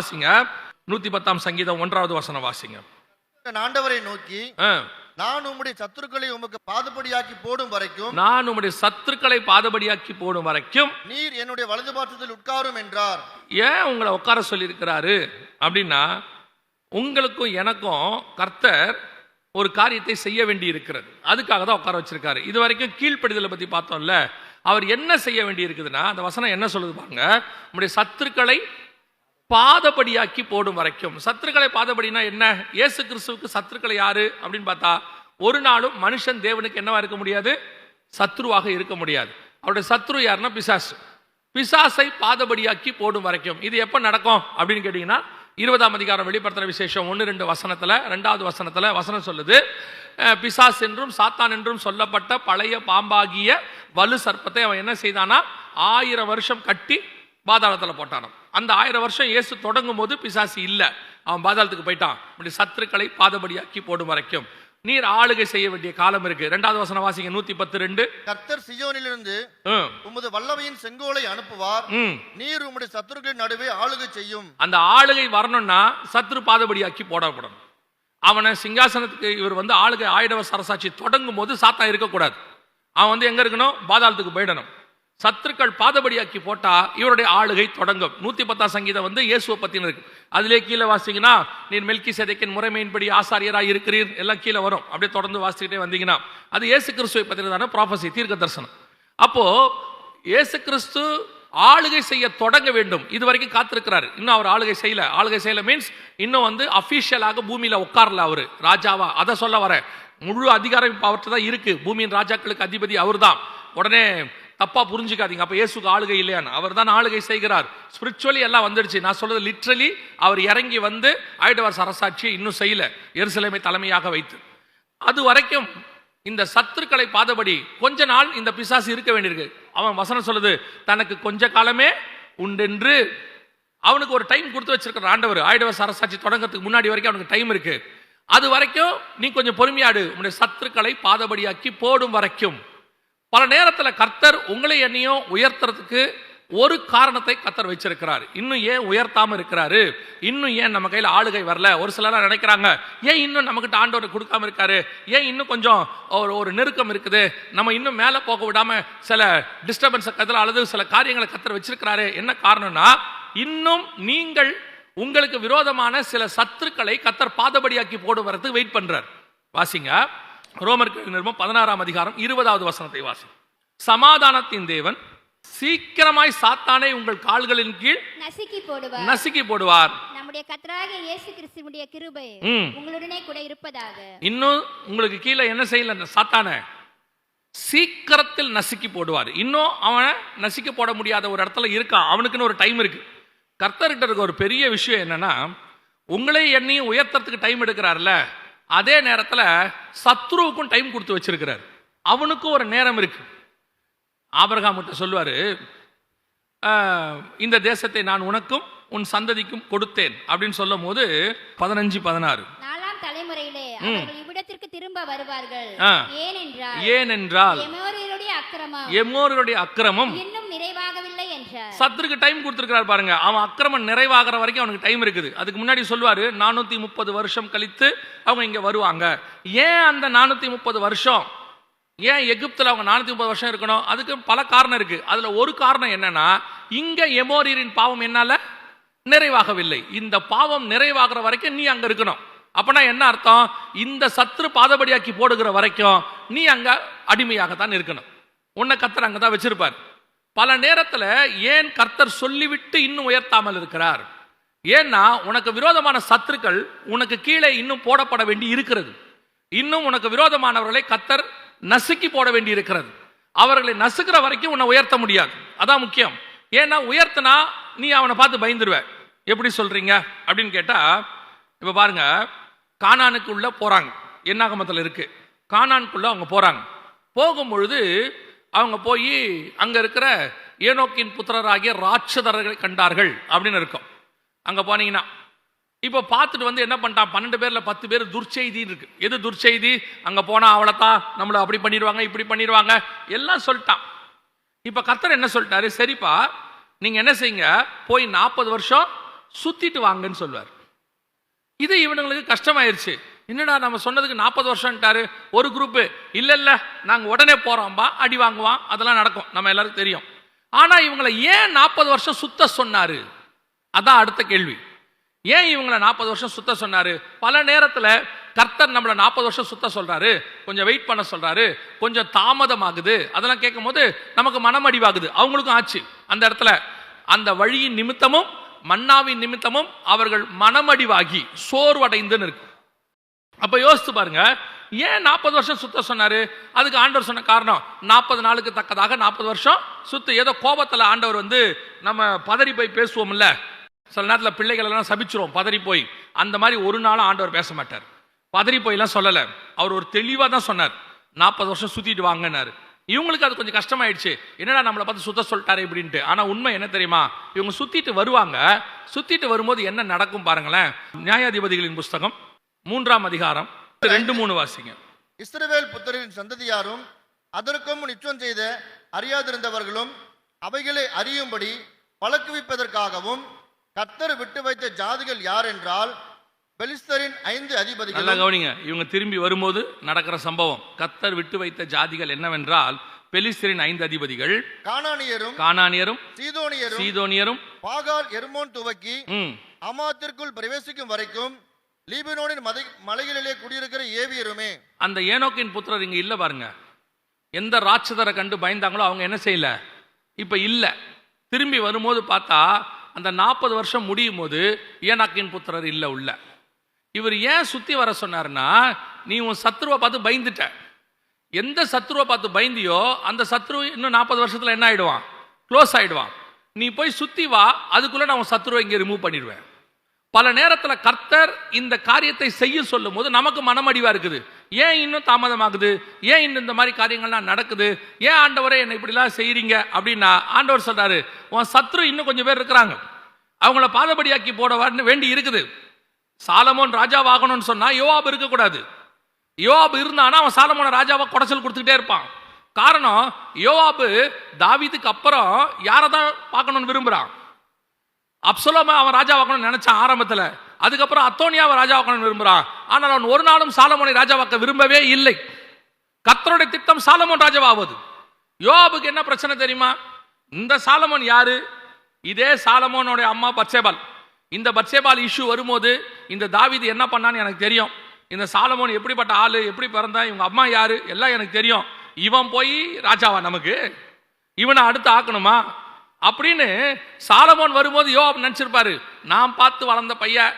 வாசிங்க. 110 சங்கீதம் 1வது வசனம் வாசிங்க. ஆண்டவரை நோக்கி, நான் உம்முடைய சத்துருக்களை உமக்கு பாதபடியாக்கி போடும் வரைக்கும், நான் உம்முடைய சத்துருக்களை பாதபடியாக்கி போடும் வரைக்கும் நீர் என்னுடைய வலது பாற்றத்தில் உட்காரும் என்றார். ஏன் உங்களை உட்கார சொல்லி இருக்கிறாரு அப்படின்னா, உங்களுக்கும் எனக்கும் கர்த்தர் ஒரு காரியத்தை செய்ய வேண்டி இருக்கிறது. அதுக்காக தான் உட்கார வச்சிருக்காரு. இது வரைக்கும் கீழ்ப்படிதலை பத்தி பார்த்தோம்ல. அவர் என்ன செய்ய வேண்டி இருக்குதுன்னா, அந்த வசனம் என்ன சொல்லுது பாருங்க. உம்முடைய சத்துருக்களை பாதபடியாக்கி போடும் வரைக்கும். சத்துருக்களை பாதபடினா என்ன? இயேசு கிறிஸ்துவுக்கு சத்துருக்களை யாரு அப்படின்னு பார்த்தா, ஒரு நாளும் மனுஷன் தேவனுக்கு என்னவா இருக்க முடியாது? சத்ருவாக இருக்க முடியாது. அவருடைய சத்ரு யாருன்னா பிசாசு. பிசாசை பாதபடியாக்கி போடும் வரைக்கும். இது எப்ப நடக்கும் அப்படின்னு கேட்டீங்கன்னா, 20ஆம் அதிகாரம் வெளிப்படுத்தின விசேஷம் 1-2 வசனத்துல 2வது வசனத்துல வசனம் சொல்லுது, பிசாஸ் என்றும் சாத்தான் என்றும் சொல்லப்பட்ட பழைய பாம்பாகிய வலு சர்ப்பத்தை அவன் என்ன செய்தானா, 1000 வருஷம் கட்டி பாதாளத்தில் போட்டானாம். அந்த 1000 வருஷம் இயேசு தொடங்கும் போது பிசாசு இல்லை, அவன் பாதாளத்துக்கு போயிட்டான். சத்துருக்களை பாதபடியாக்கி போடும் வரைக்கும் நீர் ஆளுகை செய்ய வேண்டிய காலம் இருக்கு. 2வது வசனம் வாசிங்க. 110:2. கர்த்தர் சீயோனிலிருந்து உமது வல்லமையின் செங்கோலை அனுப்புவார், நீர் உம்முடைய சத்துருக்களின் நடுவே ஆளுகை செய்யும். அந்த ஆளுகை வரணும்னா சத்துரு பாதபடியாக்கி போடப்படும். அவனை சிங்காசனத்துக்கு இவர் ஆளுகை ஆயிடவ சரசாட்சி தொடங்கும் போது சாத்தா இருக்கக்கூடாது. அவன் எங்க இருக்கணும்? பாதாளத்துக்கு போயிடணும். சத்துருக்கள் பாதபடியாக்கி போட்டா இவருடைய ஆளுகை தொடங்கும். 110ஆம் சங்கீதம் இயேசுவை பத்தின இருக்கு. அதிலே கீழே வாசிங்கன்னா, நீர் மெல்கிசேதேக்கின் முறைமையின்படி ஆசாரியராய் இருக்கிறீர் எல்லாம் கீழே வரும். அப்படியே தொடர்ந்து வாசிக்கிட்டே வந்தீங்கன்னா அது இயேசு கிறிஸ்துவை பத்தினதான ப்ராபசி, தீர்க்க தரிசனம். அப்போ இயேசு கிறிஸ்து ஆளுகை செய்ய தொடங்க வேண்டும். இது வரைக்கும் காத்திருக்கிறாரு. இன்னும் அவர் ஆளுகை செய்யல. ஆளுகை செய்யல மீன்ஸ் இன்னும் அபிஷியலாக பூமியில உட்காரல அவரு ராஜாவா. அதை சொல்ல வர, முழு அதிகாரம் அவர்கிட்ட தான் இருக்கு. பூமியின் ராஜாக்களுக்கு அதிபதி அவர் தான். உடனே தப்பா புரிஞ்சுக்காதீங்க. அப்ப இயேசுக்கு ஆளுகை இல்லையான்னு. அவர் தான் ஆளுகை செய்கிறார். ஸ்பிரிச்சுவலி எல்லாம் வந்துடுச்சு. நான் சொல்றது லிட்ரலி அவர் இறங்கி ஆயிடவர் சரசாட்சி இன்னும் செய்யல, எருசலேமை தலைமையாக வைத்து. அது வரைக்கும் இந்த சத்துருக்களை பாதபடி கொஞ்ச நாள் இந்த பிசாசு இருக்க வேண்டியிருக்கு. அவன் வசனம் சொல்லுது, தனக்கு கொஞ்ச காலமே உண்டென்று அவனுக்கு ஒரு டைம் கொடுத்து வச்சிருக்கிற ஆண்டவர். ஆயிடவர் சரசாட்சி தொடங்கறதுக்கு முன்னாடி வரைக்கும் அவனுக்கு டைம் இருக்கு. அது வரைக்கும் நீ கொஞ்சம் பொறுமையாடு, உன்னுடைய சத்துருக்களை பாதபடியாக்கி போடும் வரைக்கும். பல நேரத்தில் கர்த்தர் உங்களை என்னையும் உயர்த்துறதுக்கு ஒரு காரணத்தை கர்த்தர் வச்சிருக்கிறார். இன்னும் ஏன் உயர்த்தாம இருக்கிறாரு? இன்னும் ஏன் நம்ம கையில் ஆளுகை வரல? ஒரு சிலர் நினைக்கிறாங்க, ஏன் இன்னும் நமக்கிட்ட ஆண்டவர் கொடுக்காம இருக்காரு? ஏன் இன்னும் கொஞ்சம் ஒரு நெருக்கம் இருக்குது? நம்ம இன்னும் மேலே போக விடாம சில டிஸ்டர்பன்ஸ் அல்லது சில காரியங்களை கர்த்தர் வச்சிருக்கிறாரு. என்ன காரணம்னா, இன்னும் நீங்கள் உங்களுக்கு விரோதமான சில சத்துருக்களை கர்த்தர் பாதபடியாக்கி போடுவதற்கு வெயிட் பண்றார். வாசிங்க. ரோமருக்கு நிருபம் 16ஆம் அதிகாரம் 20வது வசனத்தை வாசி. சமாதானத்தின் தேவன் சீக்கிரமாய் சாத்தானை உங்கள் கால்களின் கீழ் நசுக்கி போடுவார். நம்முடைய கர்த்தராகிய இயேசு கிறிஸ்துவின் கிருபை உங்களுடனே கூட இருப்பதாக. இன்னும் உங்களுக்கு கீழே என்ன செய்யல? சாத்தானை சீக்கிரத்தில் நசுக்கி போடுவார். இன்னும் அவனை நசுக்கி போட முடியாத ஒரு இடத்துல இருக்கான். அவனுக்குன்னு ஒரு டைம் இருக்கு. கர்த்தர்கிட்ட இருக்க ஒரு பெரிய விஷயம் என்னன்னா, உங்களை என்னையும் உயர்த்தறதுக்கு டைம் எடுக்கிறார்ல, அதே நேரத்தில் சத்ருவுக்கும் டைம் கொடுத்து வச்சிருக்கிறார். அவனுக்கும் ஒரு நேரம் இருக்கு. ஆபிரகாம் கிட்ட சொல்லுவாரு, இந்த தேசத்தை நான் உனக்கும் உன் சந்ததிக்கும் கொடுத்தேன் அப்படின்னு சொல்லும் போது 15-16 4ஆம் தலைமுறையிலே அவர்கள் இவ்விடத்திற்கு திரும்ப வருவார்கள். ஏனென்றால் எமோரியருடைய அக்கிரமம் இன்னும் நிறைவாகவில்லை என்றார். சத்துருக்கு டைம் கொடுத்திருக்கிறார் பாருங்க. அவன் அக்கிரமம் நிறைவாகிற வரைக்கும் அவனுக்கு டைம் இருக்குது. அதுக்கு முன்னாடி சொல்லுவாரு, 430 வருஷம் கழித்து அவங்க இங்க வருவாங்க. ஏன் அந்த 430 வருஷம்? ஏன் எகிப்துல அவங்க 430 வருஷம் இருக்கணும்? அதுக்கு பல காரணம் இருக்கு. அதுல ஒரு காரணம் என்னன்னா, இங்க எமோரியரின் பாவம் என்னால நிறைவாகவில்லை. இந்த பாவம் நிறைவாகிற வரைக்கும் நீ அங்க இருக்கணும். அப்பனா என்ன அர்த்தம்? இந்த சத்துரு பாதபடியாக்கி போடுகிற வரைக்கும் நீ அங்க அடிமையாகத்தான் இருக்கணும். உன்னை கர்த்தர் அங்கதான் வச்சிருப்பார். பல நேரத்துல ஏன் கர்த்தர் சொல்லிவிட்டு இன்னும் உயர்த்தாமல் இருக்கிறார்? ஏன்னா உனக்கு விரோதமான சத்துருக்கள் உனக்கு கீழே இன்னும் போடப்பட வேண்டி இருக்கிறது. இன்னும் உனக்கு விரோதமானவர்களை கர்த்தர் நசுக்கி போட வேண்டி இருக்கிறது. அவர்களை நசுக்கிற வரைக்கும் உன்னை உயர்த்த முடியாது. அதான் முக்கியம். ஏன்னா உயர்த்தினா நீ அவனை பார்த்து பயந்துருவ. எப்படி சொல்றீங்க அப்படின்னு கேட்டா, இப்ப பாருங்க, கானானுக்குள்ள போறாங்க. என்னாகமத்தில் இருக்கு. கானானுக்குள்ள அவங்க போறாங்க. போகும்பொழுது அவங்க போய் அங்க இருக்கிற ஏனோக்கின் புத்திரராகிய ராட்சதர்களை கண்டார்கள் அப்படின்னு இருக்கும். அங்க போனீங்கன்னா இப்போ பார்த்துட்டு என்ன பண்ணிட்டான், 12 பேர்ல 10 பேர் துர்ச்செய்தின்னு இருக்கு. எது துர்ச்செய்தி? அங்க போனா அவளைத்தான் நம்மளை அப்படி பண்ணிடுவாங்க, இப்படி பண்ணிடுவாங்க எல்லாம் சொல்லிட்டான். இப்ப கர்த்தர் என்ன சொல்லிட்டாரு, சரிப்பா நீங்க என்ன செய்யுங்க, போய் 40 வருஷம் சுத்திட்டு வாங்கன்னு சொல்லுவார். இது இவனுங்களுக்கு கஷ்டமாயிருச்சு. என்னடா நம்ம சொன்னதுக்கு 40 வருஷம்ட்டாரு. ஒரு குரூப் இல்ல நாங்க உடனே போறோம்பா, அடி வாங்குவான், அதெல்லாம் நடக்கும், நம்ம எல்லாருக்கும் தெரியும். ஆனா இவங்களை ஏன் 40 வருஷம் சுத்த சொன்னாரு? அதான் அடுத்த கேள்வி. ஏன் இவங்களை 40 வருஷம் சுத்த சொன்னாரு? பல நேரத்துல கர்த்தர் நம்மளை 40 வருஷம் சுத்த சொல்றாரு, கொஞ்சம் வெயிட் பண்ண சொல்றாரு, கொஞ்சம் தாமதமாகுது. அதெல்லாம் கேட்கும் போது நமக்கு மனமடிவாகுது. அவங்களுக்கும் ஆச்சு. அந்த இடத்துல அந்த வழியின் நிமித்தமும் மன்னாவின் நிமித்தமும் அவர்கள் மனமடிவாகி சோர்வடைந்துன்னு இருக்கு. அப்ப யோசித்து பாருங்க, ஏன் 40 வருஷம் சுத்த சொன்னாரு? அதுக்கு ஆண்டவர் சொன்ன காரணம் 40 நாளுக்கு தக்கதாக 40 வருஷம் சுத்து. ஏதோ கோபத்துல ஆண்டவர் வந்து நம்ம பதறி போய் பேசுவோம்ல, சில நேரத்தில் பிள்ளைகள் எல்லாம் சபிச்சிரும் பதறி போய். அந்த மாதிரி ஒரு நாளும் ஆண்டவர் பேச மாட்டார். பதறி போயெல்லாம் சொல்லல. அவர் ஒரு தெளிவா தான் சொன்னார், 40 வருஷம் சுத்திட்டு வாங்கினாரு. இவங்களுக்கு அது கொஞ்சம் கஷ்டமாயிடுச்சு, என்னடா நம்மளை பார்த்து சுத்த சொல்லிட்டாரு இப்படின்ட்டு. ஆனா உண்மை என்ன தெரியுமா? இவங்க சுத்திட்டு வருவாங்க. சுத்திட்டு வரும்போது என்ன நடக்கும் பாருங்களேன். நியாயாதிபதிகளின் புஸ்தகம் 3ஆம் அதிகாரம் 2-3 வாசிங்க. இஸ்ரவேல் புத்திரரின் சந்ததியாரும் அதற்கும் நிச்சயம் செய்த அறியாதிருந்தவர்களும் அவைகளை அறியும்படி பழக்குவிப்பதற்காகவும் கர்த்தர் விட்டு வைத்த ஜாதிகள் யார் என்றால் பெலிஸ்தரின் 5 அதிபதிகள். நல்லா கவனிங்க, இவங்க திரும்பி வரும்போது நடக்கிற சம்பவம். கர்த்தர் விட்டு வைத்த ஜாதிகள் என்னவென்றால் பெலிஸ்தரின் 5 அதிபதிகள், கானானியரும் சீதோனியரும் பாகால் எர்மோன் துவக்கி அமாத்திற்குள் பிரவேசிக்கும் வரைக்கும் லீபனோனின் மலைகளிலே குடியிருக்கிற ஏவியருமே. அந்த ஏனோக்கின் புத்திரர் இங்க இல்ல பாருங்க. எந்த ராட்சதரை கண்டு பயந்தாங்களோ அவங்க என்ன செய்யல, இப்ப இல்ல. திரும்பி வரும்போது பார்த்தா அந்த 40 வருஷம் முடியும் போது ஏனாக்கின் புத்திரர் இல்ல உள்ள. இவர் ஏன் சுத்தி வர சொன்னார்னா, நீ உன் சத்ருவை பார்த்து பயந்துட்ட. எந்த சத்ருவை பார்த்து பயந்தியோ அந்த சத்ரு இன்னும் 40 வருஷத்துல என்ன ஆயிடுவான், க்ளோஸ் ஆயிடுவான். நீ போய் சுத்தி வா, அதுக்குள்ள நான் உன் சத்ருவை இங்கே ரிமூவ் பண்ணிடுவேன். பல நேரத்தில் கர்த்தர் இந்த காரியத்தை செய்ய சொல்லும் போது நமக்கு மனமடிவா இருக்குது. ஏன் இன்னும் தாமதமாகுது, ஏன் இன்னும் இந்த மாதிரி காரியங்கள்லாம் நடக்குது, ஏன் ஆண்டவரே என்னை இப்படிலாம் செய்றீங்க அப்படின்னா, ஆண்டவர் சொல்றாரு, உன் சத்ரு இன்னும் கொஞ்சம் பேர் இருக்கிறாங்க, அவங்கள பாதபடியாக்கி போட வேண்டி இருக்குது. சாலமோன் ராஜாவாகணும்னு சொன்னா யோவாப் இருக்கக்கூடாது. யோவாப் இருந்தானா அவன் சாலமோன ராஜாவா குடைச்சல் கொடுத்துக்கிட்டே இருப்பான். காரணம், யோவாப் தாவீதுக்கு அப்புறம் யாரை தான் பார்க்கணும்னு விரும்புறான்? அப்சலோமை அவன் ராஜாவாக்கணும்னு நினைச்சான் ஆரம்பத்தில். அதுக்கப்புறம் அத்தோனியாவை ராஜாவாக்கணும்னு விரும்புறான். ஆனால் அவன் ஒரு நாளும் சாலமோனை ராஜாவாக்க விரும்பவே இல்லை. கர்த்தருடைய திட்டம் சாலமோன் ராஜாவாவது. யோவாபுக்கு என்ன பிரச்சனை தெரியுமா? இந்த சாலமோன் யாரு? இதே சாலமோனோட அம்மா பத்சேபால். இந்த பத்சேபால் இஷ்யூ வரும்போது இந்த தாவீது என்ன பண்ணான்னு எனக்கு தெரியும். இந்த சாலமோன் எப்படிப்பட்ட ஆளு, எப்படி பிறந்தா, இவங்க அம்மா யாரு, எல்லாம் எனக்கு தெரியும். இவன் போய் ராஜாவா, நமக்கு இவனை அடுத்து ஆக்கணுமா அப்படின்னு சாலமோன் வரும்போது யோவாப் நினைச்சிருப்பாரு, நான் பார்த்து வளர்ந்த பையன்,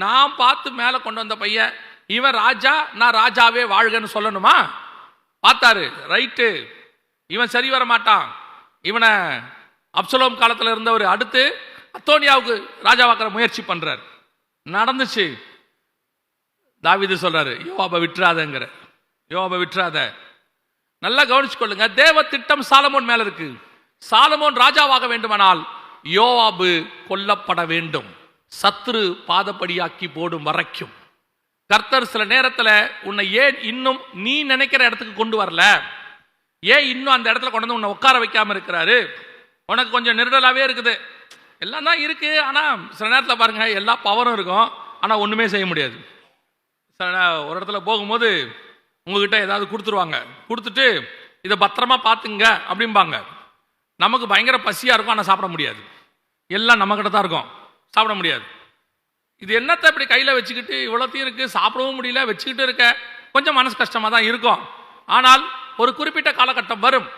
நான் பார்த்து மேல கொண்டு வந்த பையன், இவன் ராஜா, நான் ராஜாவே வாழ்கன்னு சொல்லணுமா? பார்த்தாரு, ரைட்டு, இவன் சரி வர மாட்டான், இவனை அப்சலோம் காலத்தில் இருந்தவர் அடுத்து அத்தோனியாவுக்கு ராஜாவாக்குற முயற்சி பண்றார். நடந்துச்சு. தாவீது சொல்றாரு, யோவாபை விட்டுறாதங்கிற, யோவாபை விட்டுறாத. நல்லா கவனிச்சு கொள்ளுங்க, தேவ திட்டம் சாலமோன் மேல இருக்கு. சாலமோன் ராஜாவாக வேண்டுமானால் யோவாபு கொல்லப்பட வேண்டும், சத்ரு பாதப்படியாக்கி போடும் வரைக்கும். கர்த்தர் சில நேரத்தில் உன்னை ஏன் இன்னும் நீ நினைக்கிற இடத்துக்கு கொண்டு வரல, ஏன் இன்னும் அந்த இடத்துல கொண்டு வந்து உன்னை உட்கார வைக்காம இருக்கிறாரு? உனக்கு கொஞ்சம் நெருடலாவே இருக்குது, எல்லாம் தான் இருக்கு. ஆனா சில நேரத்தில் பாருங்க, எல்லா பவரும் இருக்கும், ஆனா ஒண்ணுமே செய்ய முடியாது. ஒரு இடத்துல போகும்போது உங்ககிட்ட ஏதாவது கொடுத்துருவாங்க, கொடுத்துட்டு இதை பத்திரமா பார்த்துங்க அப்படிம்பாங்க. நமக்கு பயங்கர பசியா இருக்கும், ஆனால் சாப்பிட முடியாது. எல்லாம் நம்ம கிட்ட தான் இருக்கும், சாப்பிட முடியாது. இது என்னத்தை இப்படி கையில் வச்சுக்கிட்டு இவ்வளோத்தையும் இருக்கு, சாப்பிடவும் முடியல, வச்சுக்கிட்டு இருக்க, கொஞ்சம் மனசு கஷ்டமா தான் இருக்கும். ஆனால் ஒரு குறிப்பிட்ட காலகட்டம் வரும்,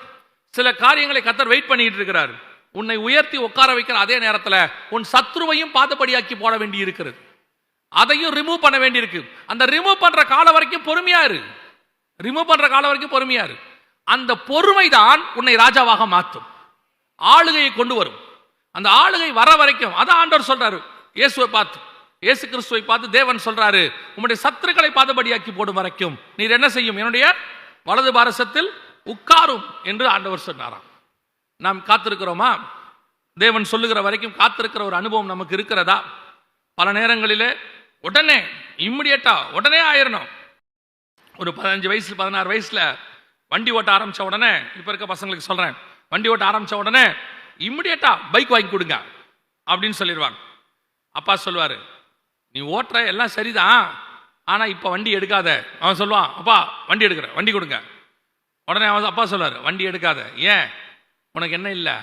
சில காரியங்களை கர்த்தர் வெயிட் பண்ணிட்டு இருக்கிறார். உன்னை உயர்த்தி உட்கார வைக்கிற அதே நேரத்தில் உன் சத்ருவையும் பாதபடியாக்கி போட வேண்டி இருக்கிறது, அதையும் ரிமூவ் பண்ண வேண்டி இருக்கு. அந்த ரிமூவ் பண்ற காலம் வரைக்கும் பொறுமையா இரு, ரிமூவ் பண்ற காலம் வரைக்கும் பொறுமையா இரு. அந்த பொறுமை தான் உன்னை ராஜாவாக மாற்றும், ஆளுகையை கொண்டு வரும். அந்த ஆளுகை வர வரைக்கும், அதான் ஆண்டவர் சொல்றாரு, இயேசுவை பார்த்து, இயேசு கிறிஸ்துவை பார்த்து தேவன் சொல்றாரு, உம்முடைய சத்துருக்களை பாதபடியாக்கி போடும் வரைக்கும் நீர் என்ன செய்யும், என்னுடைய வலது பாரசத்தில் உட்காரும் என்று ஆண்டவர் சொன்னாராம். நாம் காத்திருக்கிறோமா? தேவன் சொல்லுகிற வரைக்கும் காத்திருக்கிற ஒரு அனுபவம் நமக்கு இருக்கிறதா? பல நேரங்களிலே உடனே இம்மிடியேட்டா உடனே ஆயிரணும். ஒரு 15 வயசு 16 வயசுல வண்டி ஓட்ட ஆரம்பிச்ச உடனே, இப்ப இருக்க பசங்களுக்கு சொல்றேன், வண்டி ஓட்ட ஆரம்பிச்ச உடனே இம்மிடியேட்டா பைக் வாங்கி கொடுங்க அப்படின்னு சொல்லிடுவாங்க. அப்பா சொல்லுவார், நீ ஓட்டுற எல்லாம் சரிதான், ஆனால் இப்போ வண்டி எடுக்காத. அவன் சொல்லுவான், அப்பா வண்டி எடுக்கிறேன், வண்டி கொடுங்க. உடனே அவன் அப்பா சொல்லுவார், வண்டி எடுக்காத. ஏன்? உனக்கு என்ன இல்லை?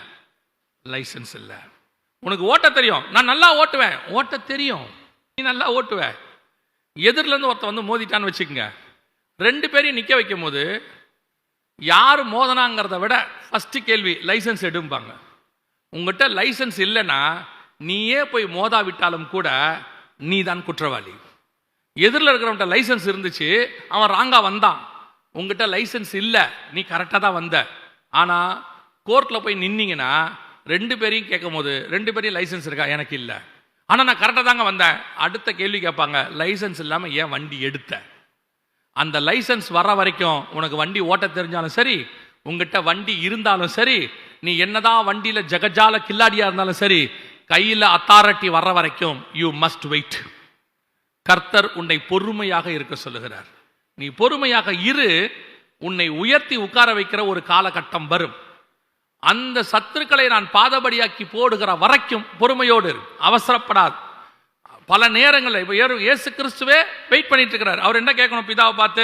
லைசன்ஸ் இல்லை. உனக்கு ஓட்ட தெரியும். நான் நல்லா ஓட்டுவேன். ஓட்ட தெரியும், நீ நல்லா ஓட்டுவ. எதிரிலேருந்து ஒருத்தன் வந்து மோதிட்டான்னு வச்சுக்கோங்க, 2 பேரையும் நிற்க வைக்கும் போது யார் மோதனாங்கிறத விட ஃபஸ்ட்டு கேள்வி லைசன்ஸ் எடுப்பாங்க. உங்ககிட்ட லைசன்ஸ் இல்லைன்னா நீயே போய் மோதாவிட்டாலும் கூட நீ தான் குற்றவாளி. எதிரில் இருக்கிறவன்ட்ட லைசன்ஸ் இருந்துச்சு, அவன் ராங்கா வந்தான். உங்ககிட்ட லைசன்ஸ் இல்லை, நீ கரெக்டாக தான் வந்த. ஆனால் கோர்ட்டில் போய் நின்னீங்கன்னா 2 பேரையும் கேட்கும் போது 2 பேரையும் லைசன்ஸ் இருக்கா? எனக்கு இல்லை, ஆனால் நான் கரெக்டாக தாங்க வந்தேன். அடுத்த கேள்வி கேட்பாங்க, லைசன்ஸ் இல்லாமல் ஏன் வண்டி எடுத்த? அந்த லைசன்ஸ் வர வரைக்கும் உனக்கு வண்டி ஓட்ட தெரிஞ்சாலும் சரி, உங்ககிட்ட வண்டி இருந்தாலும் சரி, நீ என்னதான் வண்டியில் ஜகஜால கில்லாடியா இருந்தாலும் சரி, கையில் அத்தாரிட்டி வர்ற வரைக்கும் யூ மஸ்ட் வெயிட். கர்த்தர் உன்னை பொறுமையாக இருக்க சொல்லுகிறார். நீ பொறுமையாக இரு, உன்னை உயர்த்தி உட்கார வைக்கிற ஒரு காலகட்டம் வரும். அந்த சத்துருக்களை நான் பாதபடியாக்கி போடுகிற வரைக்கும் பொறுமையோடு இரு, அவசரப்படாது. பல நேரங்களில் இப்போ இயேசு கிறிஸ்துவே வெயிட் பண்ணிட்டு இருக்கிறார். அவர் என்ன கேட்கணும் பிதாவை பார்த்து?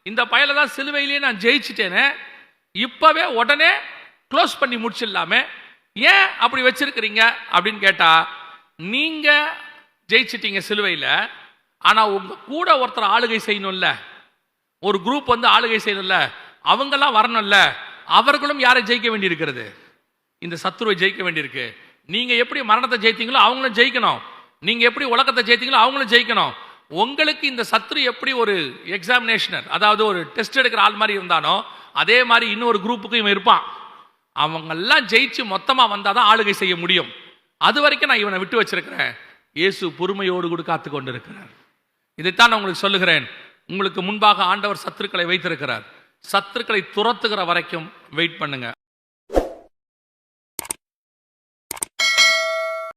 இந்த பயலை தான் சிலுவையிலேயே நான் ஜெயிச்சிட்டேனே, இப்பவே உடனே க்ளோஸ் பண்ணி முடிச்சிடலாமே, ஏன் அப்படி வச்சிருக்கிறீங்க அப்படின்னு கேட்டா, நீங்க ஜெயிச்சிட்டீங்க சிலுவையில், ஆனா உங்க கூட ஒருத்தர் ஆளுகை செய்யணும்ல, ஒரு குரூப் வந்து ஆளுகை செய்யணும்ல, அவங்கெல்லாம் வரணும்ல, அவர்களும் யாரை ஜெயிக்க வேண்டியிருக்கிறது? இந்த சத்துருவை ஜெயிக்க வேண்டியிருக்கு. நீங்க எப்படி மரணத்தை ஜெயித்தீங்களோ அவங்களும் ஜெயிக்கணும், நீங்க எப்படி உலகத்தை ஜெயித்தீங்களோ அவங்களும் ஜெயிக்கணும். உங்களுக்கு இந்த சத்துரு எப்படி ஒரு எக்ஸாமினேஷனர், அதாவது ஒரு டெஸ்ட் எடுக்கிற ஆள் மாதிரி இருந்தானோ, அதே மாதிரி இன்னொரு குரூப்புக்கும் இவன் இருப்பான். அவங்கெல்லாம் ஜெயிச்சு மொத்தமா வந்தாதான் ஆளுகை செய்ய முடியும். அது வரைக்கும் நான் இவனை விட்டு வச்சிருக்கிறேன். இயேசு பொறுமையோடு கூட காத்து கொண்டு இருக்கிறார். இதைத்தான் நான் உங்களுக்கு சொல்லுகிறேன். உங்களுக்கு முன்பாக ஆண்டவர் சத்துருக்களை வைத்திருக்கிறார். சத்துருக்களை துரத்துகிற வரைக்கும் வெயிட் பண்ணுங்க.